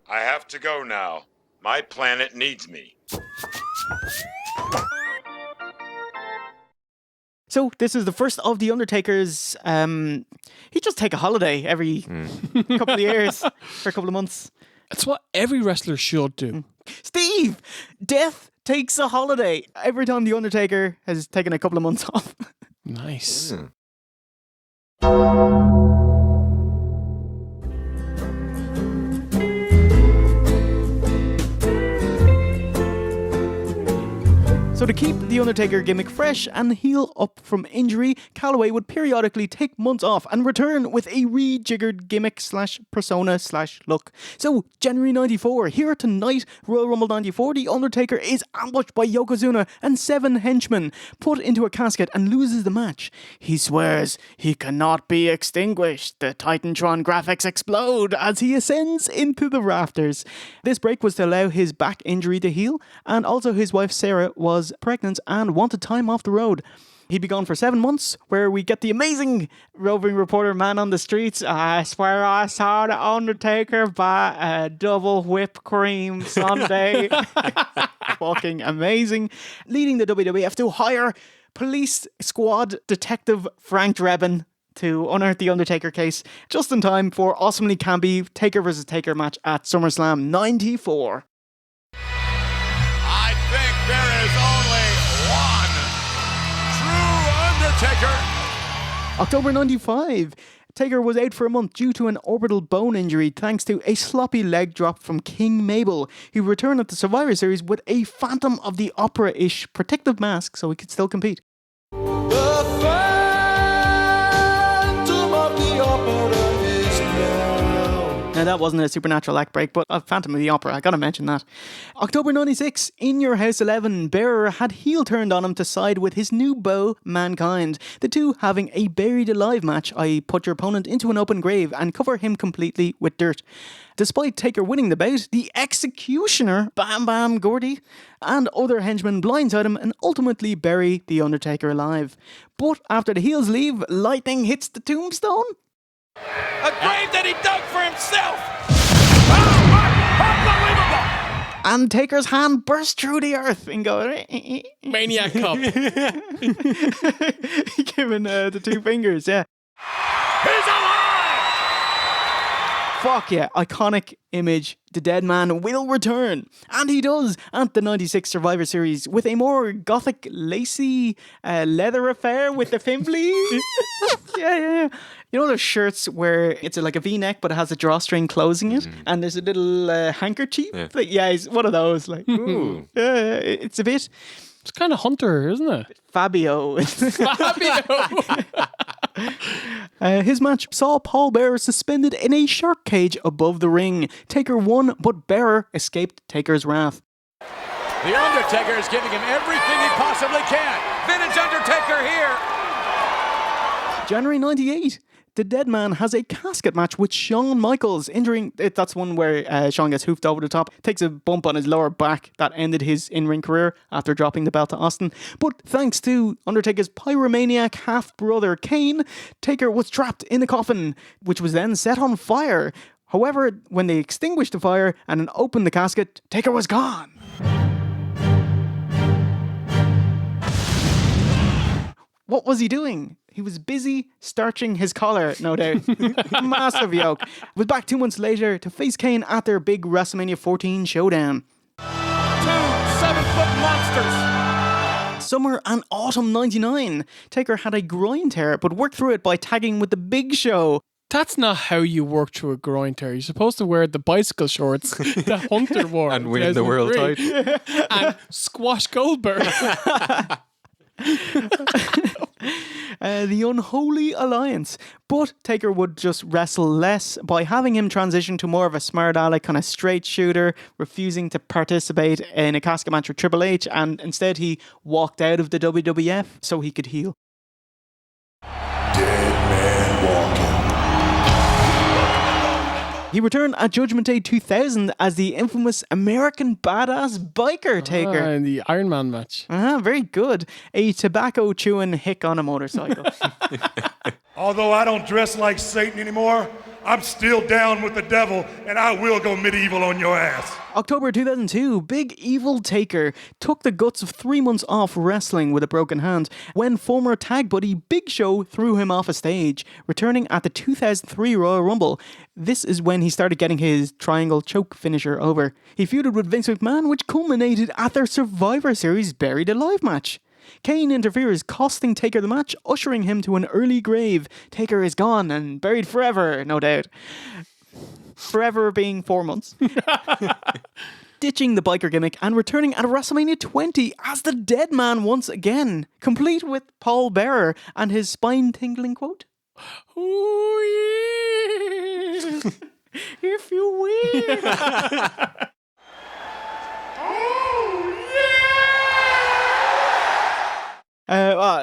I have to go now. My planet needs me. So this is the first of the Undertakers. He just take a holiday every couple of years for a couple of months. That's what every wrestler should do. Steve, Death takes a holiday every time the Undertaker has taken a couple of months off. Nice. So to keep the Undertaker gimmick fresh and heal up from injury, Calloway would periodically take months off and return with a rejiggered gimmick / persona / look. So January 94, here tonight, Royal Rumble 94, the Undertaker is ambushed by Yokozuna and 7 henchmen, put into a casket and loses the match. He swears he cannot be extinguished. The Titantron graphics explode as he ascends into the rafters. This break was to allow his back injury to heal, and also his wife Sarah was pregnant and wanted time off the road. He'd be gone for 7 months, where we get the amazing roving reporter man on the streets. I swear I saw the Undertaker buy a double whipped cream sundae. Fucking amazing. Leading the WWF to hire police squad detective Frank Drebin to unearth the Undertaker case just in time for Awesomely Campy Taker vs. Taker match at SummerSlam 94. I think there is only one true Undertaker. October 95. Taker was out for a month due to an orbital bone injury thanks to a sloppy leg drop from King Mabel. He returned at the Survivor Series with a Phantom of the Opera-ish protective mask so he could still compete. The Phantom of the Opera is now. Now that wasn't a supernatural act break, but a Phantom of the Opera, I gotta mention that. October 96, In Your House 11, Bearer had heel turned on him to side with his new beau, Mankind. The two having a buried alive match, i.e. put your opponent into an open grave and cover him completely with dirt. Despite Taker winning the bout, the Executioner, Bam Bam Gordy, and other henchmen blindside him and ultimately bury the Undertaker alive. But after the heels leave, lightning hits the tombstone. A grave that he dug for himself. Unbelievable! And Taker's hand bursts through the earth and goes... Maniac Cop. Giving the 2 fingers, yeah. He's alive! Fuck yeah, iconic image. The dead man will return. And he does at the 96 Survivor Series with a more gothic, lacy leather affair with the Fimbly. Yeah. You know those shirts where it's like a V-neck but it has a drawstring closing it and there's a little handkerchief? Yeah, it's one of those. Like, ooh. Yeah, it's a bit... It's kind of Hunter, isn't it? Fabio. Fabio! His match saw Paul Bearer suspended in a shark cage above the ring. Taker won, but Bearer escaped Taker's wrath. The Undertaker is giving him everything he possibly can. Vintage Undertaker here. January 98. The Dead Man has a casket match with Shawn Michaels, injuring... That's one where Shawn gets hoofed over the top, takes a bump on his lower back that ended his in-ring career after dropping the belt to Austin. But thanks to Undertaker's pyromaniac half-brother Cain, Taker was trapped in a coffin, which was then set on fire. However, when they extinguished the fire and then opened the casket, Taker was gone. What was he doing? He was busy starching his collar, no doubt. Massive yoke. Was back 2 months later to face Cain at their big WrestleMania 14 showdown. 2 7-foot monsters. Summer and autumn 99. Taker had a groin tear, but worked through it by tagging with the Big Show. That's not how you work through a groin tear. You're supposed to wear the bicycle shorts that Hunter wore. And win the world title. And squash Goldberg. The Unholy Alliance. But Taker would just wrestle less by having him transition to more of a smart aleck kind of straight shooter, refusing to participate in a casket match with Triple H, and instead he walked out of the WWF so he could heal. Dead man walking. He returned at Judgment Day 2000 as the infamous American Badass Biker Taker. In the Iron Man match. Very good. A tobacco-chewing hick on a motorcycle. Although I don't dress like Satan anymore, I'm still down with the devil, and I will go medieval on your ass. October 2002, Big Evil Taker took the guts of 3 months off wrestling with a broken hand when former tag buddy Big Show threw him off a stage, returning at the 2003 Royal Rumble. This is when he started getting his triangle choke finisher over. He feuded with Vince McMahon, which culminated at their Survivor Series Buried Alive match. Cain interferes, costing Taker the match, ushering him to an early grave. Taker is gone and buried forever, no doubt. Forever being 4 months. Ditching the biker gimmick and returning at WrestleMania 20 as the Dead Man once again, complete with Paul Bearer and his spine-tingling quote. Ooh, yeah. If you will.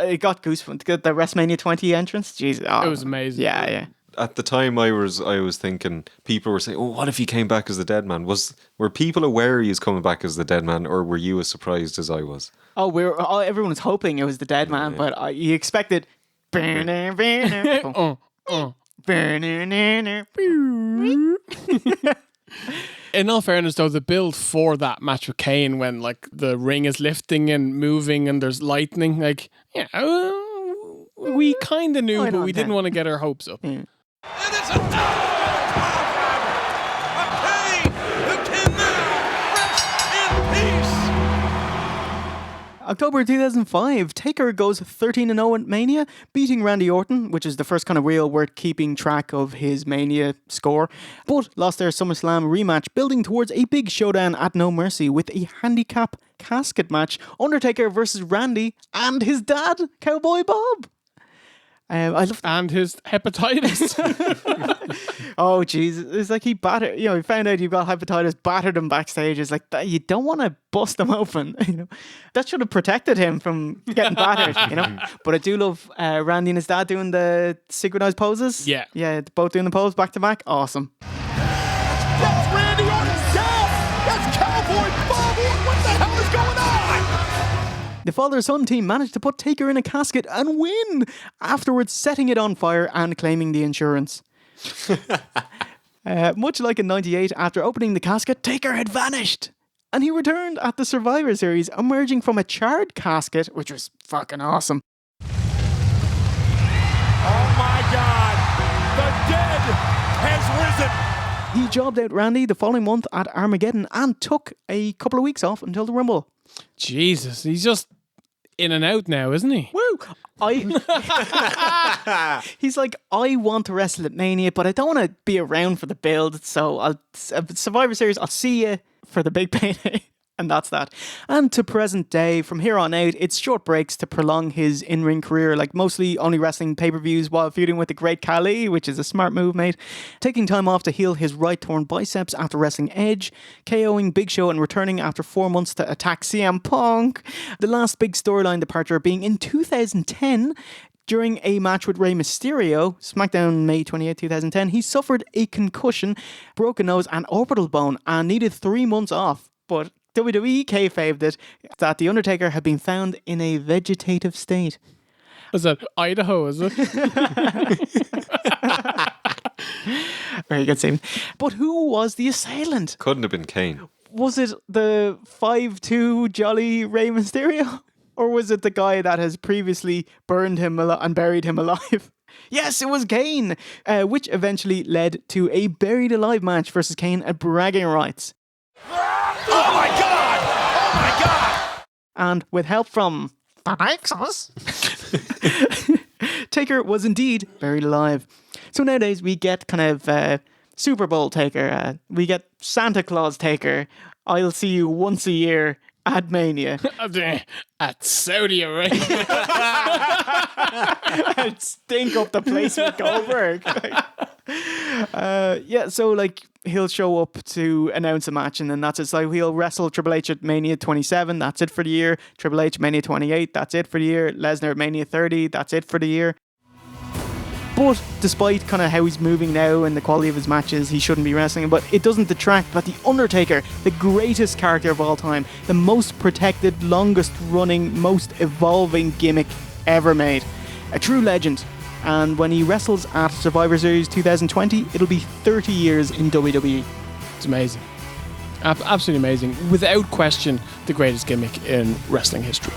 It got goosebumps. The WrestleMania 20 entrance. Jesus, It was amazing. Yeah. At the time, I was thinking, people were saying, "Oh, what if he came back as the Dead Man?" Were people aware he was coming back as the Dead Man, or were you as surprised as I was? Oh, everyone was hoping it was the Dead Man, but you expected. In all fairness, though, the build for that match with Cain, when like the ring is lifting and moving and there's lightning, like we kind of knew, but we didn't want to get our hopes up. And it's a a Cain who can now rest in peace. October 2005, Taker goes 13-0 at Mania, beating Randy Orton, which is the first kind of real worth keeping track of his Mania score, but lost their SummerSlam rematch, building towards a big showdown at No Mercy with a handicap casket match, Undertaker versus Randy and his dad, Cowboy Bob. And his hepatitis. Oh, Jesus. It's like he battered, he found out you've got hepatitis, battered him backstage. It's like, you don't want to bust him open. That should have protected him from getting battered, But I do love Randy and his dad doing the synchronized poses. Yeah. Yeah, both doing the pose back to back. Awesome. That's Randy Orton's dad. That's Cowboy Bob. What the hell is going on? The father-son team managed to put Taker in a casket and win, afterwards setting it on fire and claiming the insurance. Much like in 98, after opening the casket, Taker had vanished. And he returned at the Survivor Series, emerging from a charred casket, which was fucking awesome. Oh my God. The dead has risen. He jobbed out Randy the following month at Armageddon and took a couple of weeks off until the Rumble. Jesus, he's just in and out now, isn't he? Woo! He's like, I want to wrestle at Mania, but I don't want to be around for the build, so Survivor Series, I'll see you for the big payday. And that's that. And to present day, from here on out, it's short breaks to prolong his in-ring career, like mostly only wrestling pay-per-views while feuding with the Great Khali, which is a smart move, mate. Taking time off to heal his right torn biceps after wrestling Edge, KOing Big Show and returning after 4 months to attack CM Punk. The last big storyline departure being in 2010, during a match with Rey Mysterio, SmackDown May 28, 2010, he suffered a concussion, broke a nose and orbital bone, and needed 3 months off. But WWE kayfabed it that The Undertaker had been found in a vegetative state. Is that Idaho, is it? Very good, Stephen. But who was the assailant? Couldn't have been Cain. Was it the 5'2" jolly Rey Mysterio? Or was it the guy that has previously burned him and buried him alive? Yes, it was Cain, which eventually led to a buried alive match versus Cain at Bragging Rights. Oh my God! Oh my God! And with help from the Nexus, Taker was indeed buried alive. So nowadays we get kind of Super Bowl Taker, we get Santa Claus Taker, I'll see you once a year at Mania. At Saudi Arabia. I'd stink up the place with Goldberg. So like he'll show up to announce a match and then that's it. So he'll wrestle Triple H at Mania 27, that's it for the year. Triple H Mania 28, that's it for the year. Lesnar at Mania 30, that's it for the year. But despite kind of how he's moving now and the quality of his matches, he shouldn't be wrestling. But it doesn't detract that The Undertaker, the greatest character of all time, the most protected, longest running, most evolving gimmick ever made. A true legend. And when he wrestles at Survivor Series 2020, it'll be 30 years in WWE. It's amazing. Absolutely amazing. Without question, the greatest gimmick in wrestling history.